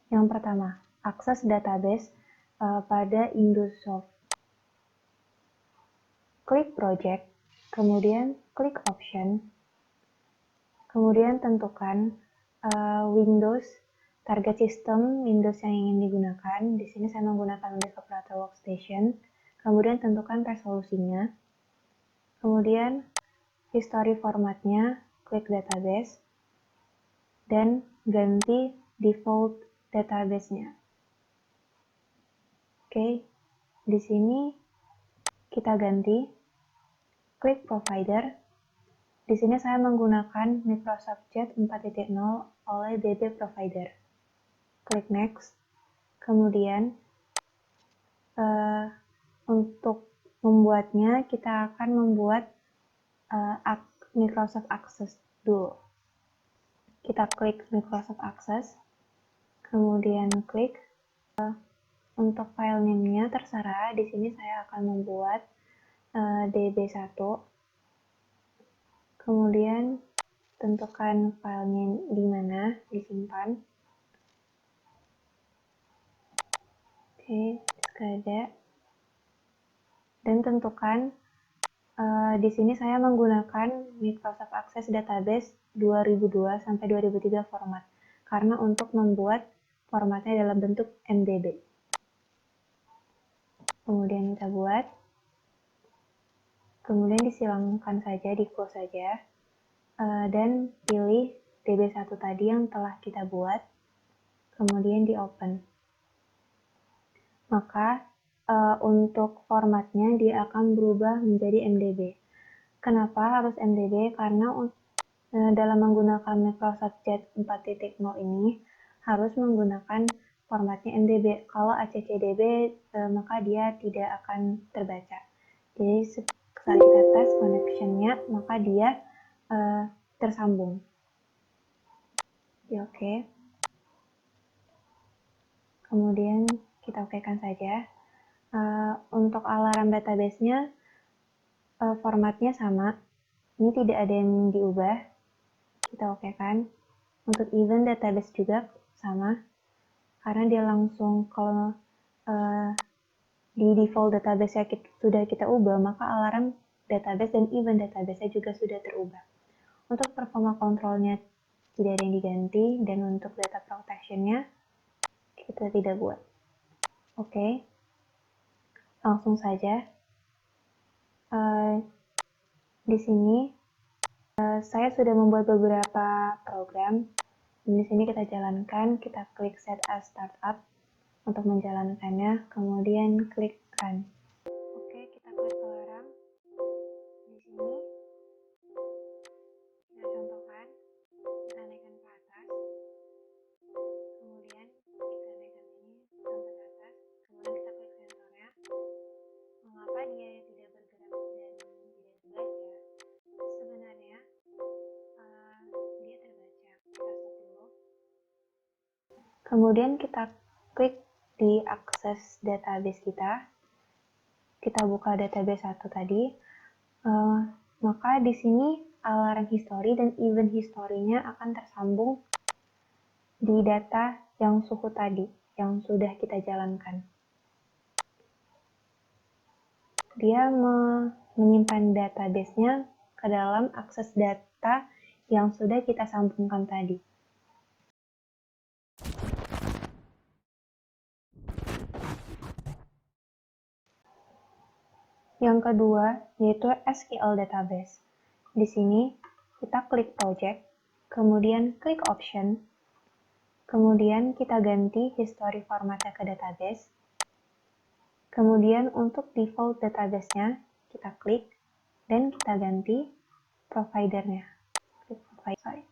Yang pertama, akses database pada Indosoft. Klik project, kemudian klik option, kemudian tentukan Windows, target system Windows yang ingin digunakan. Di sini saya menggunakan Windows Operator Workstation. Kemudian tentukan resolusinya. Kemudian history formatnya, klik database, dan ganti default database-nya. Oke, di sini kita ganti, klik provider. Di sini saya menggunakan Microsoft Jet 4.0 oleh BB Provider. Klik next. Kemudian untuk membuatnya kita akan membuat Microsoft Access dulu. Kita klik Microsoft Access, kemudian klik untuk file name-nya terserah. Di sini saya akan membuat DB1. Kemudian tentukan filenya di mana disimpan. Oke, ada. Dan tentukan di sini saya menggunakan Microsoft Access Database 2002 sampai 2003 format, karena untuk membuat formatnya dalam bentuk MDB. Kemudian kita buat, kemudian disilangkan saja, di close saja, dan pilih DB1 tadi yang telah kita buat, kemudian di open. Maka untuk formatnya dia akan berubah menjadi MDB. Kenapa harus MDB? Karena dalam menggunakan Microsoft Jet 4.0 ini harus menggunakan formatnya MDB. Kalau ACCDB maka dia tidak akan terbaca. Jadi saat kita tes connection-nya maka dia tersambung. Ya, oke. Kemudian kita okekan saja. Untuk alarm database-nya formatnya sama. Ini tidak ada yang diubah. Kita okekan. Untuk event database juga sama. Karena dia langsung kalau di default database sudah kita ubah, maka alarm database dan event database juga sudah terubah. Untuk performa kontrolnya tidak ada yang diganti, dan untuk data protection-nya kita tidak buat. Oke. Langsung saja. Di sini saya sudah membuat beberapa program. Di sini kita jalankan, kita klik Set as Startup untuk menjalankannya, kemudian klik Run. Oke, kita klik alarm. Di sini kita contohkan, kita naikkan ke atas, kemudian kita naikkan ini sampai ke atas, kemudian kita klik sensornya. Mengapa dia tidak bergerak dan tidak terbaca? Sebenarnya dia terbaca. Kita stop dulu. Kemudian kita klik di akses database kita. Kita buka database 1 tadi. Maka di sini alarm history dan event history-nya akan tersambung di data yang suhu tadi, yang sudah kita jalankan. Dia menyimpan database-nya ke dalam akses data yang sudah kita sambungkan tadi. Yang kedua, yaitu SQL Database. Di sini, kita klik Project, kemudian klik Option, kemudian kita ganti history formatnya ke database, kemudian untuk default database-nya, kita klik, dan kita ganti provider-nya.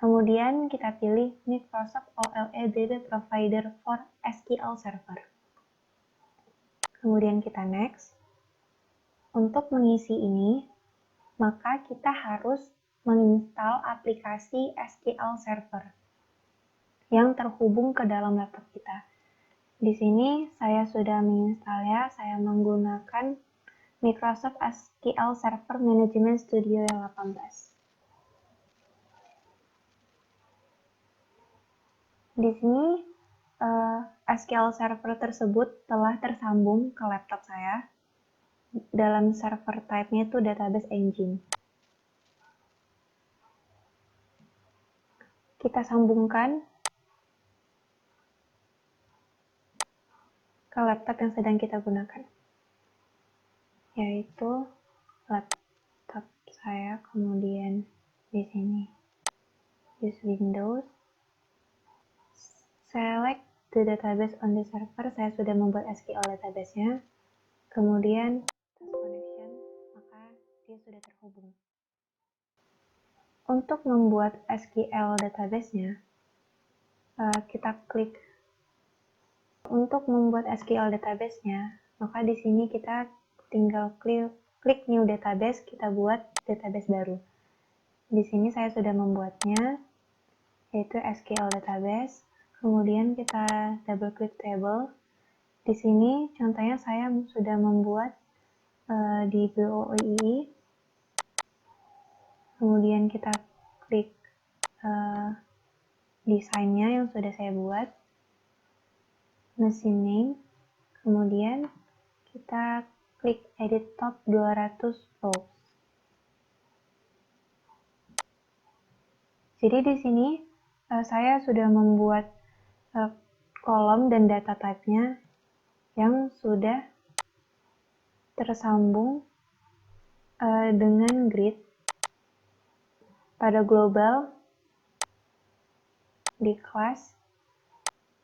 Kemudian kita pilih Microsoft OLE DB Provider for SQL Server. Kemudian kita Next. Untuk mengisi ini, maka kita harus menginstal aplikasi SQL Server yang terhubung ke dalam laptop kita. Di sini saya sudah menginstalnya, saya menggunakan Microsoft SQL Server Management Studio yang 18. Di sini SQL Server tersebut telah tersambung ke laptop saya. Dalam server type-nya itu database engine. Kita sambungkan ke laptop yang sedang kita gunakan, yaitu laptop saya. Kemudian di sini use Windows, select the database on the server. Saya sudah membuat SQL database-nya. Kemudian test connection, maka dia sudah terhubung. Untuk membuat SQL database-nya, kita klik. Untuk membuat SQL database-nya, maka di sini kita tinggal klik new database, kita buat database baru. Di sini saya sudah membuatnya, yaitu SQL database. Kemudian kita double klik table. Di sini contohnya saya sudah membuat di BOII. Kemudian kita klik desainnya yang sudah saya buat, machine name, kemudian kita klik edit top 200 rows. Jadi di sini saya sudah membuat kolom dan data type-nya yang sudah tersambung dengan grid. Pada global di class,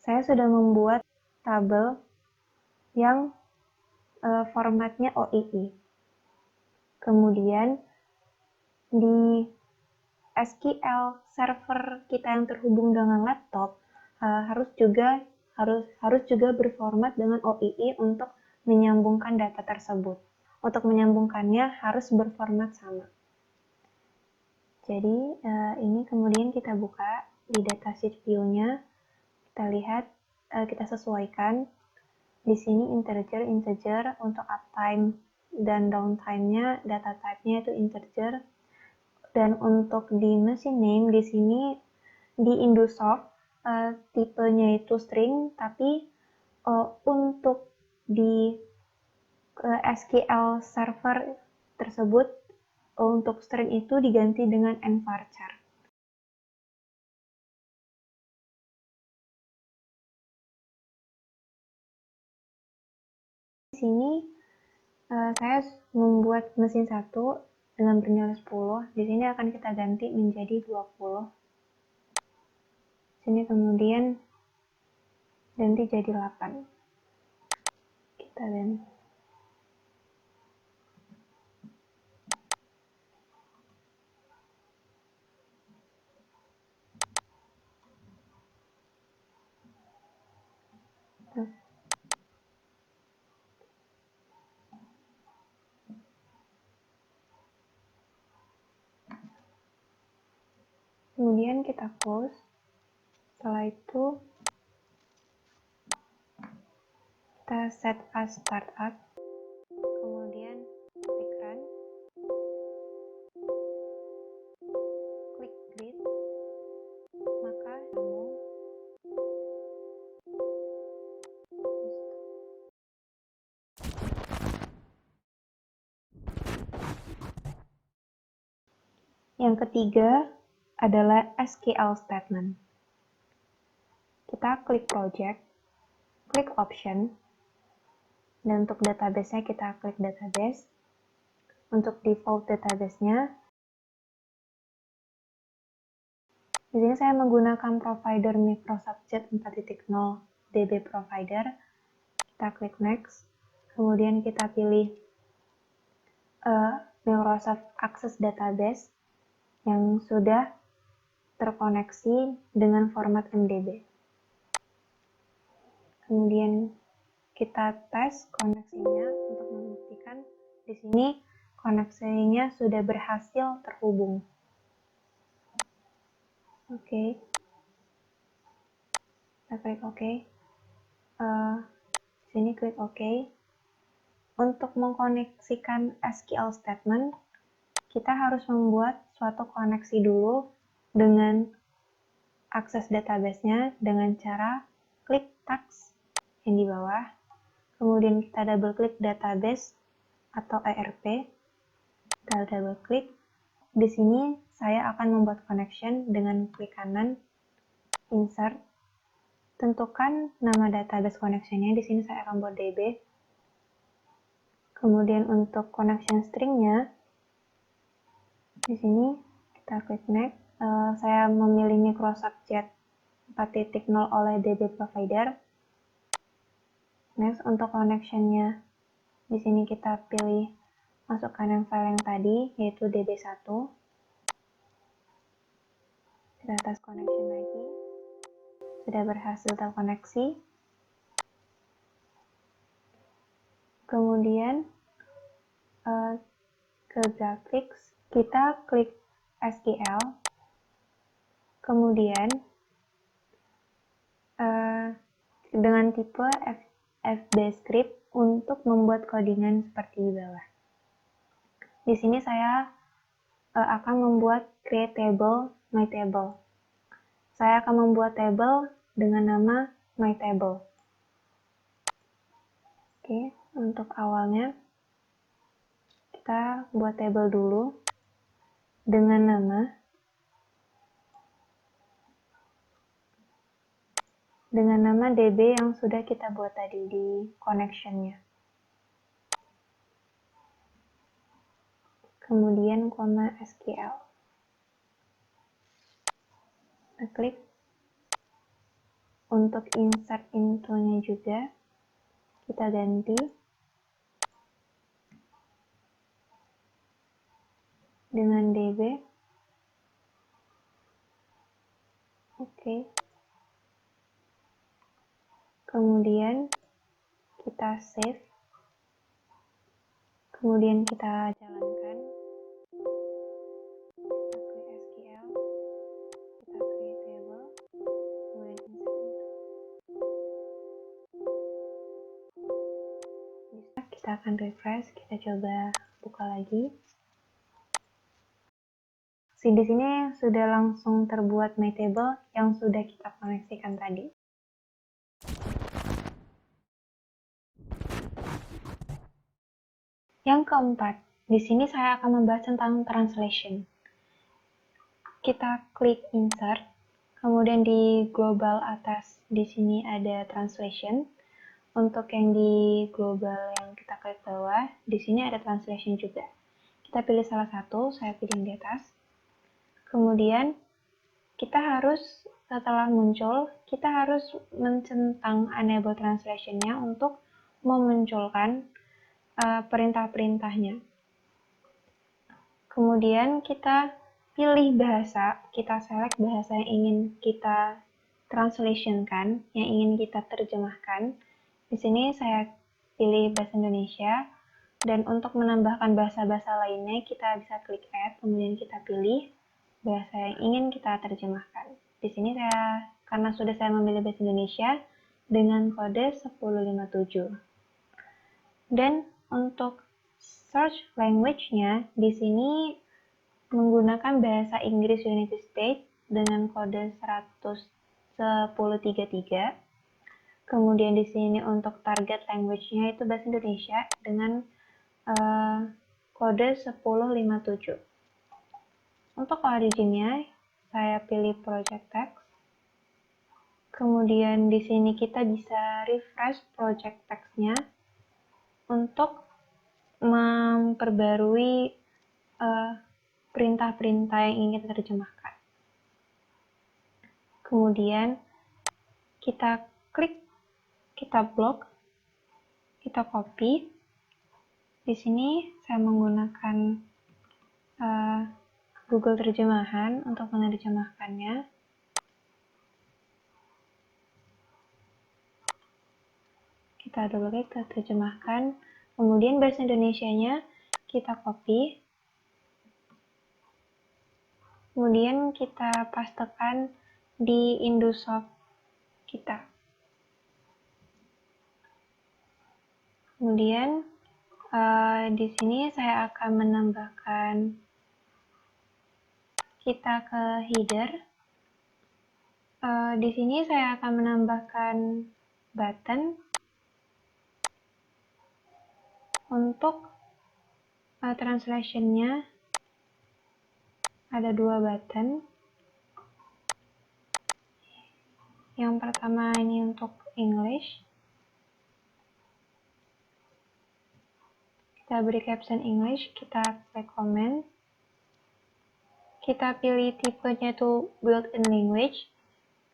saya sudah membuat tabel yang formatnya OII. Kemudian di SQL server kita yang terhubung dengan laptop harus juga berformat dengan OII untuk menyambungkan data tersebut. Untuk menyambungkannya harus berformat sama. Jadi ini kemudian kita buka di datasheet view-nya, kita lihat, kita sesuaikan. Di sini integer untuk uptime dan downtime-nya, data type-nya itu integer. Dan untuk di machine name, di sini di Indosoft tipenya itu string, tapi untuk di SQL server tersebut untuk string itu diganti dengan nvarchar. Di sini saya membuat mesin 1 dengan bernilai 10. Di sini akan kita ganti menjadi 20. Sini kemudian ganti jadi 8. Kita ganti. Kemudian kita close. Setelah itu kita set as startup. Kemudian klik run. Klik grid. Maka sambung. Yang ketiga adalah SQL statement. Kita klik project, klik option, dan untuk database-nya kita klik database. Untuk default database-nya, di sini saya menggunakan provider Microsoft Jet 4.0 DB provider. Kita klik next, kemudian kita pilih Microsoft Access Database yang sudah terkoneksi dengan format MDB. Kemudian kita tes koneksinya untuk membuktikan di sini koneksinya sudah berhasil terhubung. Oke. Kita klik OK. Sini klik OK. Untuk mengkoneksikan SQL statement, kita harus membuat suatu koneksi dulu dengan akses database-nya dengan cara klik tags yang di bawah, kemudian kita double klik database atau ERP, kita double klik. Di sini saya akan membuat connection dengan klik kanan, insert, tentukan nama database connection-nya. Di sini saya akan buat DB. Kemudian untuk connection string-nya, di sini kita klik next. Saya memilih Microsoft Jet 4.0 oleh DB provider. Next, untuk connection-nya, di sini kita pilih masukkan yang file yang tadi, yaitu DB1. Kita tes connection lagi. Sudah berhasil terkoneksi. Kemudian ke graphics, kita klik SQL. Kemudian dengan tipe FB script untuk membuat codingan seperti di bawah. Di sini saya akan membuat create table my table. Saya akan membuat table dengan nama my table. Oke, untuk awalnya kita buat table dulu dengan nama DB yang sudah kita buat tadi di connection-nya. Kemudian koma SQL. Kita klik. Untuk insert into-nya juga kita ganti dengan DB. Oke. Kemudian kita save. Kemudian kita jalankan. Kita klik SQL. Kita create table. Kemudian insert into. Bisa, kita akan refresh. Kita coba buka lagi. Di sini sudah langsung terbuat my table yang sudah kita koneksikan tadi. Yang keempat, di sini saya akan membahas tentang translation. Kita klik insert, kemudian di global atas di sini ada translation. Untuk yang di global yang kita klik bawah, di sini ada translation juga. Kita pilih salah satu, saya pilih yang di atas. Kemudian kita harus, setelah muncul, kita harus mencentang enable translation-nya untuk memunculkan perintah-perintahnya. Kemudian kita pilih bahasa, kita select bahasa yang ingin kita translationkan, yang ingin kita terjemahkan. Di sini saya pilih bahasa Indonesia, dan untuk menambahkan bahasa-bahasa lainnya kita bisa klik add, kemudian kita pilih bahasa yang ingin kita terjemahkan. Di sini karena sudah saya memilih bahasa Indonesia dengan kode 1057. Dan untuk search language-nya di sini menggunakan bahasa Inggris United States dengan kode 1033. Kemudian di sini untuk target language-nya itu bahasa Indonesia dengan kode 1057. Untuk origin-nya saya pilih project text. Kemudian di sini kita bisa refresh project text-nya untuk memperbarui perintah-perintah yang ingin kita terjemahkan. Kemudian kita klik, kita blok, kita copy. Di sini saya menggunakan Google Terjemahan untuk menerjemahkannya. Kita double klik, kita terjemahkan. Kemudian bahasa Indonesianya kita copy. Kemudian kita pastekan di Indosoft kita. Kemudian di sini saya akan menambahkan kita ke header. Di sini saya akan menambahkan button untuk translation-nya. Ada 2 button. Yang pertama ini untuk English. Kita beri caption English, kita recommend. Kita pilih tipenya itu built-in language.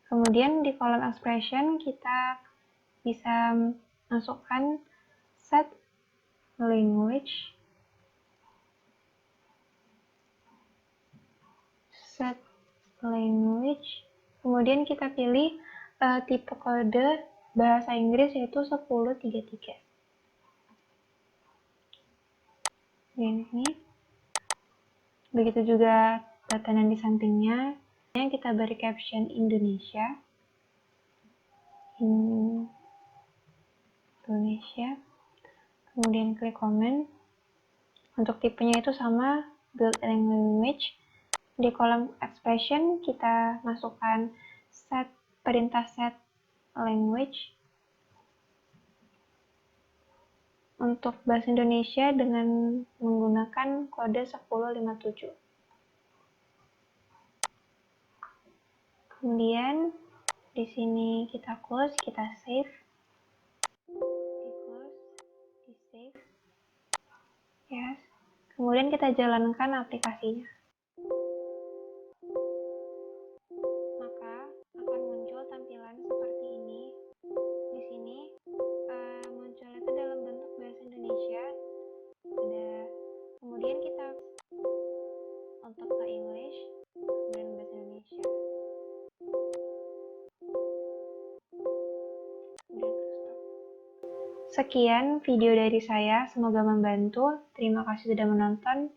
Kemudian di kolom expression kita bisa masukkan set language. Set language. Kemudian kita pilih tipe kode bahasa Inggris yaitu 1033. Ini. Begitu juga button yang di sampingnya. Yang kita beri caption Indonesia. Indonesia. Kemudian klik comment. Untuk tipenya itu sama, built-in language. Di kolom expression kita masukkan perintah set language untuk bahasa Indonesia dengan menggunakan kode 1057. Kemudian di sini kita close, kita save. Di close, di save. Yes. Kemudian kita jalankan aplikasinya. Maka akan muncul tampilan seperti ini. Di sini muncul itu dalam bentuk bahasa Indonesia. Kemudian kita untuk ke English dan bahasa Indonesia. Sekian video dari saya, semoga membantu. Terima kasih sudah menonton.